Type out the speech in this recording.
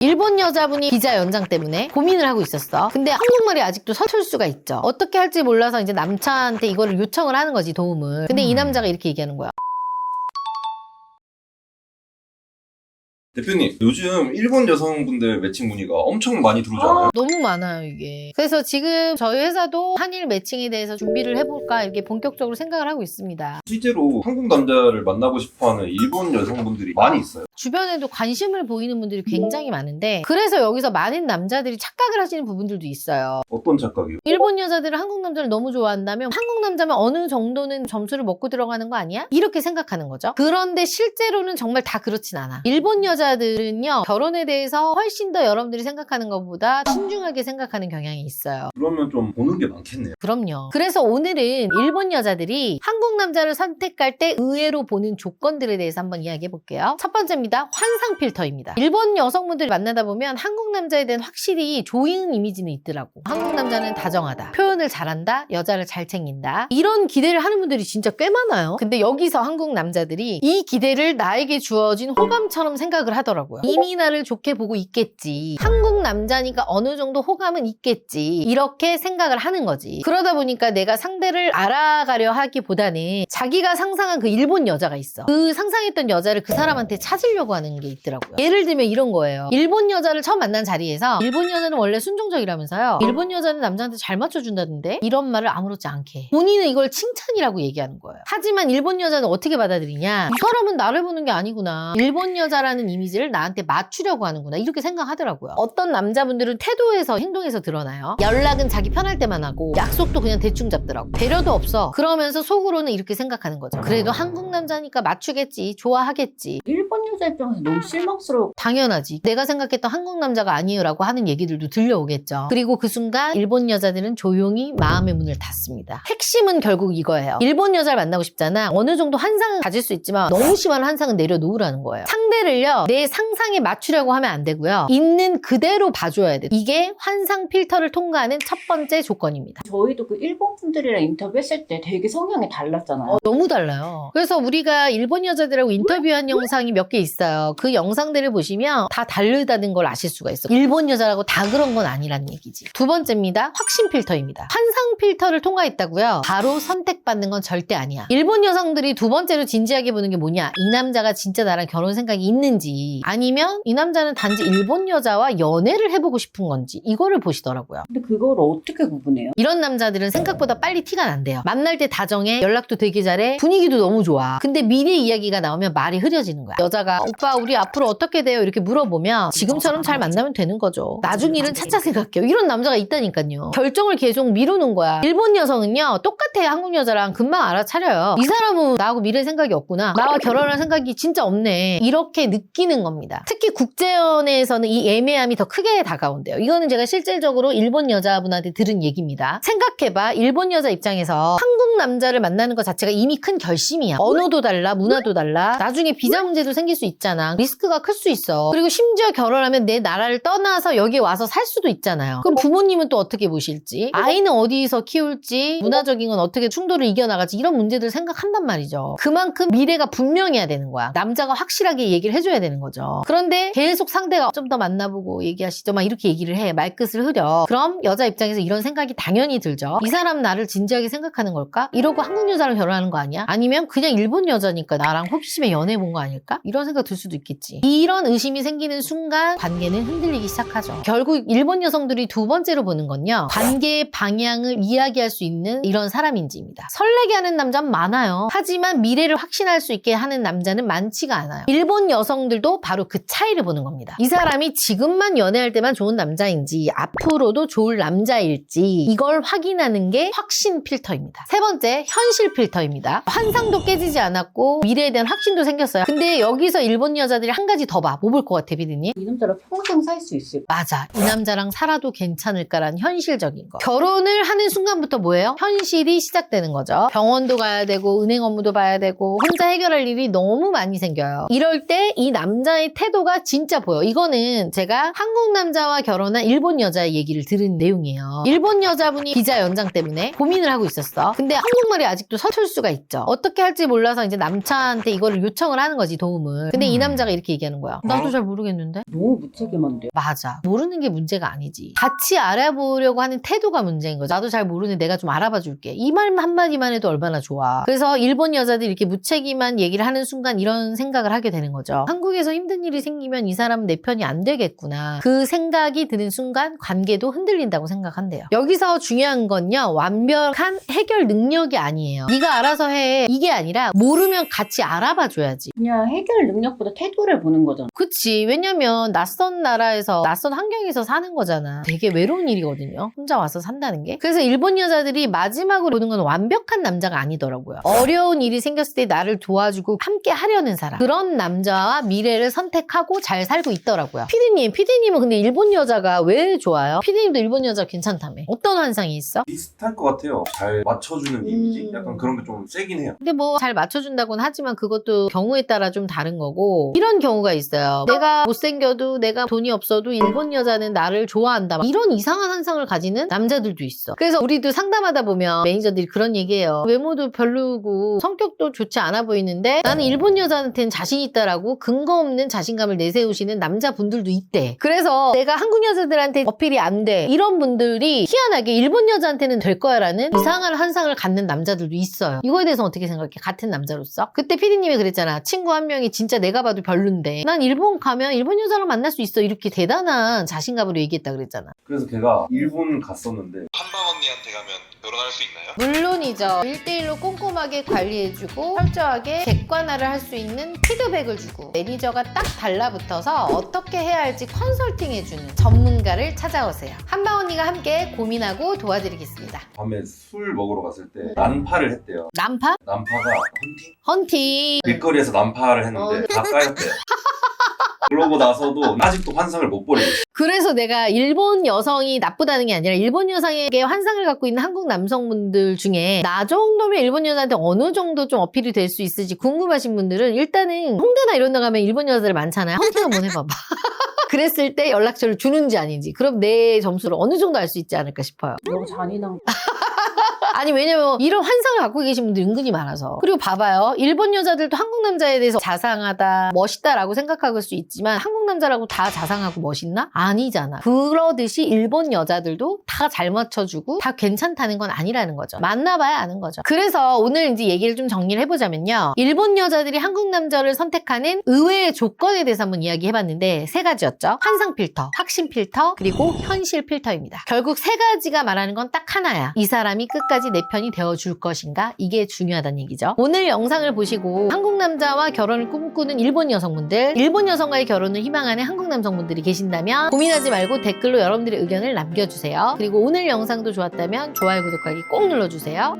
일본 여자분이 비자 연장 때문에 고민을 하고 있었어. 근데 한국말이 아직도 서툴 수가 있죠. 어떻게 할지 몰라서 이제 남자한테 이거를 요청을 하는 거지, 도움을. 근데 이 남자가 이렇게 얘기하는 거야. 대표님, 요즘 일본 여성분들 매칭 문의가 엄청 많이 들어오지 않아요? 너무 많아요, 이게. 그래서 지금 저희 회사도 한일 매칭에 대해서 준비를 해볼까 이렇게 본격적으로 생각을 하고 있습니다. 실제로 한국 남자를 만나고 싶어하는 일본 여성분들이 많이 있어요. 주변에도 관심을 보이는 분들이 굉장히 많은데, 그래서 여기서 많은 남자들이 착각을 하시는 부분들도 있어요. 어떤 착각이요? 일본 여자들은 한국 남자를 너무 좋아한다면 한국 남자면 어느 정도는 점수를 먹고 들어가는 거 아니야? 이렇게 생각하는 거죠. 그런데 실제로는 정말 다 그렇진 않아. 일본 여자들은요, 결혼에 대해서 훨씬 더 여러분들이 생각하는 것보다 신중하게 생각하는 경향이 있어요. 그러면 좀 보는 게 많겠네요. 그럼요. 그래서 오늘은 일본 여자들이 한국 남자를 선택할 때 의외로 보는 조건들에 대해서 한번 이야기해 볼게요. 첫 번째입니다. 환상 필터입니다. 일본 여성분들 만나다 보면 한국 남자에 대한 확실히 좋은 이미지는 있더라고. 한국 남자는 다정하다, 표현을 잘한다, 여자를 잘 챙긴다, 이런 기대를 하는 분들이 진짜 꽤 많아요. 근데 여기서 한국 남자들이 이 기대를 나에게 주어진 호감처럼 생각을 하더라고요. 이미 나를 좋게 보고 있겠지, 한국 남자니까 어느 정도 호감은 있겠지, 이렇게 생각을 하는 거지. 그러다 보니까 내가 상대를 알아가려 하기보다는 자기가 상상한 그 일본 여자가 있어. 그 상상했던 여자를 그 사람한테 찾으려고 하는 게 있더라고요. 예를 들면 이런 거예요. 일본 여자를 처음 만난 자리에서 일본 여자는 원래 순종적이라면서요, 일본 여자는 남자한테 잘 맞춰준다던데, 이런 말을 아무렇지 않게 해. 본인은 이걸 칭찬이라고 얘기하는 거예요. 하지만 일본 여자는 어떻게 받아들이냐, 이 사람은 나를 보는 게 아니구나, 일본 여자라는 이미지를 나한테 맞추려고 하는구나, 이렇게 생각하더라고요. 어떤 남자분들은 태도에서, 행동에서 드러나요. 연락은 자기 편할 때만 하고 약속도 그냥 대충 잡더라고. 배려도 없어. 그러면서 속으로는 이렇게 생각하는 거죠. 그래도 한국 남자니까 맞추겠지, 좋아하겠지. 일본 여자 입장에서 너무 실망스러워. 당연하지. 내가 생각했던 한국 남자가 아니에요 라고 하는 얘기들도 들려오겠죠. 그리고 그 순간 일본 여자들은 조용히 마음의 문을 닫습니다. 핵심은 결국 이거예요. 일본 여자를 만나고 싶잖아. 어느 정도 환상은 가질 수 있지만 너무 심한 환상은 내려놓으라는 거예요. 상대를요, 내 상상에 맞추려고 하면 안 되고요, 있는 그대로 봐줘야 돼. 이게 환상 필터를 통과하는 첫 번째 조건입니다. 저희도 그 일본 분들이랑 인터뷰했을 때 되게 성향이 달랐잖아요. 너무 달라요. 그래서 우리가 일본 여자들하고 인터뷰한 영상이 몇 개 있어요. 그 영상들을 보시면 다 다르다는 걸 아실 수가 있어요. 일본 여자라고 다 그런 건 아니라는 얘기지. 두 번째입니다. 확신 필터입니다. 환상 필터를 통과했다고요, 바로 선택받는 건 절대 아니야. 일본 여성들이 두 번째로 진지하게 보는 게 뭐냐, 이 남자가 진짜 나랑 결혼 생각이 있는지, 아니면 이 남자는 단지 일본 여자와 연애를 해보고 싶은 건지, 이거를 보시더라고요. 근데 그걸 어떻게 구분해요? 이런 남자들은 생각보다 빨리 티가 난대요. 만날 때 다정해, 연락도 되게 잘해, 분위기도 너무 좋아. 근데 미래 이야기가 나오면 말이 흐려지는 거야. 여자가 오빠 우리 앞으로 어떻게 돼요? 이렇게 물어보면 지금처럼 잘 만나면 되는 거죠. 나중 일은 차차 생각해요. 이런 남자가 있다니까요. 결정을 계속 미루는 거야. 일본 여성은요, 똑같아요. 한국 여자랑 금방 알아차려요. 이 사람은 나하고 미래 생각이 없구나, 나와 결혼할 생각이 진짜 없네, 이렇게 느끼는 겁니다. 특히 국제연애에서는 이 애매함이 더 크게 다가온대요. 이거는 제가 실질적으로 일본 여자분한테 들은 얘기입니다. 생각해봐. 일본 여자 입장에서 한국 남자를 만나는 것 자체가 이미 큰 결심이야. 언어도 달라, 문화도 달라, 나중에 비자 문제도 생길 수 있잖아. 리스크가 클 수 있어. 그리고 심지어 결혼하면 내 나라를 떠나서 여기 와서 살 수도 있잖아요. 그럼 부모님은 또 어떻게 보실지, 아이는 어디서 키울지, 문화적인 건 어떻게 충돌을 이겨나갈지, 이런 문제들을 생각한단 말이죠. 그만큼 미래가 분명해야 되는 거야. 남자가 확실하게 얘기를 해줘야 되는 거죠. 그런데 계속 상대가 좀 더 만나보고 얘기하시죠, 막 이렇게 얘기를 해. 말끝을 흐려. 그럼 여자 입장에서 이런 생각이 당연히 들죠. 이 사람 나를 진지하게 생각하는 걸까? 이러고 한국 여자랑 결혼하는 거 아니야? 아니면 그냥 일본 여자니까 나랑 호기심에 연애해본 거 아닐까? 이런 생각 들 수도 있겠지. 이런 의심이 생기는 순간 관계는 흔들리기 시작하죠. 결국 일본 여성들이 두 번째로 보는 건요, 관계의 방향을 이야기할 수 있는 이런 사람인지입니다. 설레게 하는 남자는 많아요. 하지만 미래를 확신할 수 있게 하는 남자는 많지가 않아요. 일본 여성들도 바로 그 차이를 보는 겁니다. 이 사람이 지금만 연애할 때만 좋은 남자인지, 앞으로도 좋을 남자일지, 이걸 확인하는 게 확신 필터입니다. 세 번째, 현실 필터입니다. 환상도 깨지지 않았고 미래에 대한 확신도 생겼어요. 근데 여기서 일본 여자들이 한 가지 더 봐. 뭐 볼 것 같아, 비디님? 이 남자랑 평생 살 수 있을까? 맞아. 이 남자랑 살아도 괜찮을까라는 현실적인 거. 결혼을 하는 순간부터 뭐예요? 현실이 시작되는 거죠. 병원도 가야 되고 은행 업무도 봐야 되고 혼자 해결할 일이 너무 많이 생겨요. 이럴 때 이 남자 남자의 태도가 진짜 보여. 이거는 제가 한국 남자와 결혼한 일본 여자의 얘기를 들은 내용이에요. 일본 여자분이 비자 연장 때문에 고민을 하고 있었어. 근데 한국말이 아직도 서툴 수가 있죠. 어떻게 할지 몰라서 이제 남자한테 이거를 요청을 하는 거지, 도움을. 근데 이 남자가 이렇게 얘기하는 거야. 나도 잘 모르겠는데? 너무 무책임한데요. 맞아. 모르는 게 문제가 아니지. 같이 알아보려고 하는 태도가 문제인 거죠. 나도 잘 모르는데 내가 좀 알아봐 줄게. 이 말 한마디만 해도 얼마나 좋아. 그래서 일본 여자들이 이렇게 무책임한 얘기를 하는 순간 이런 생각을 하게 되는 거죠. 한국에서 힘든 일이 생기면 이 사람은 내 편이 안 되겠구나. 그 생각이 드는 순간 관계도 흔들린다고 생각한대요. 여기서 중요한 건요. 완벽한 해결 능력이 아니에요. 네가 알아서 해. 이게 아니라 모르면 같이 알아봐 줘야지. 그냥 해결 능력보다 태도를 보는 거잖아. 그치. 왜냐면 낯선 나라에서 낯선 환경에서 사는 거잖아. 되게 외로운 일이거든요. 혼자 와서 산다는 게. 그래서 일본 여자들이 마지막으로 보는 건 완벽한 남자가 아니더라고요. 어려운 일이 생겼을 때 나를 도와주고 함께 하려는 사람. 그런 남자와 미래를 선택하고 잘 살고 있더라고요. 피디님은 근데 일본 여자가 왜 좋아요? 피디님도 일본 여자 괜찮다며. 어떤 환상이 있어? 비슷할 것 같아요. 잘 맞춰주는 이미지? 약간 그런 게 좀 세긴 해요. 근데 뭐 잘 맞춰준다고는 하지만 그것도 경우에 따라 좀 다른 거고 이런 경우가 있어요. 내가 못생겨도 내가 돈이 없어도 일본 여자는 나를 좋아한다. 막 이런 이상한 환상을 가지는 남자들도 있어. 그래서 우리도 상담하다 보면 매니저들이 그런 얘기해요. 외모도 별로고 성격도 좋지 않아 보이는데 나는 일본 여자한테는 자신 있다라고 근거 없는 자신감을 내세우시는 남자분들도 있대. 그래서 내가 한국 여자들한테 어필이 안 돼. 이런 분들이 희한하게 일본 여자한테는 될 거야 라는 이상한 환상을 갖는 남자들도 있어요. 이거에 대해서 어떻게 생각해? 같은 남자로서? 그때 피디님이 그랬잖아. 친구 한 명이 진짜 내가 봐도 별론데 난 일본 가면 일본 여자랑 만날 수 있어. 이렇게 대단한 자신감으로 얘기했다 그랬잖아. 그래서 걔가 일본 갔었는데 한방 언니한테 가면 결혼할 수 있나요? 물론이죠. 1대1로 꼼꼼하게 관리해주고 철저하게 객관화를 할 수 있는 피드백을 주고 매니저가 딱 달라붙어서 어떻게 해야 할지 컨설팅해주는 전문가를 찾아오세요. 한방 언니가 함께 고민하고 도와드리겠습니다. 밤에 술 먹으러 갔을 때 난파를 했대요. 난파? 난파가 헌팅? 헌팅. 길거리에서 난파를 했는데 다 까였대요. 그러고 나서도 아직도 환상을 못 버리고 있어요. 그래서 내가 일본 여성이 나쁘다는 게 아니라 일본 여성에게 환상을 갖고 있는 한국 남성분들 중에 나 정도면 일본 여자한테 어느 정도 좀 어필이 될 수 있을지 궁금하신 분들은 일단은 홍대나 이런 데 가면 일본 여자들 많잖아요. 헌팅 한번 해봐봐. 그랬을 때 연락처를 주는지 아닌지 그럼 내 점수를 어느 정도 알 수 있지 않을까 싶어요. 너무 잔인한 거. 아니 왜냐면 이런 환상을 갖고 계신 분들이 은근히 많아서. 그리고 봐봐요. 일본 여자들도 한국 남자에 대해서 자상하다, 멋있다라고 생각할 수 있지만 한국 남자라고 다 자상하고 멋있나? 아니잖아. 그러듯이 일본 여자들도 다 잘 맞춰주고 다 괜찮다는 건 아니라는 거죠. 만나봐야 아는 거죠. 그래서 오늘 이제 얘기를 좀 정리를 해보자면요. 일본 여자들이 한국 남자를 선택하는 의외의 조건에 대해서 한번 이야기해봤는데 3가지였죠. 환상 필터, 확신 필터, 그리고 현실 필터입니다. 결국 3가지가 말하는 건 딱 하나야. 이 사람이 끝까지 내 편이 되어줄 것인가? 이게 중요하다는 얘기죠. 오늘 영상을 보시고 한국 남자와 결혼을 꿈꾸는 일본 여성분들, 일본 여성과의 결혼을 희망하는 한국 남성분들이 계신다면 고민하지 말고 댓글로 여러분들의 의견을 남겨주세요. 그리고 오늘 영상도 좋았다면 좋아요, 구독하기 꼭 눌러주세요.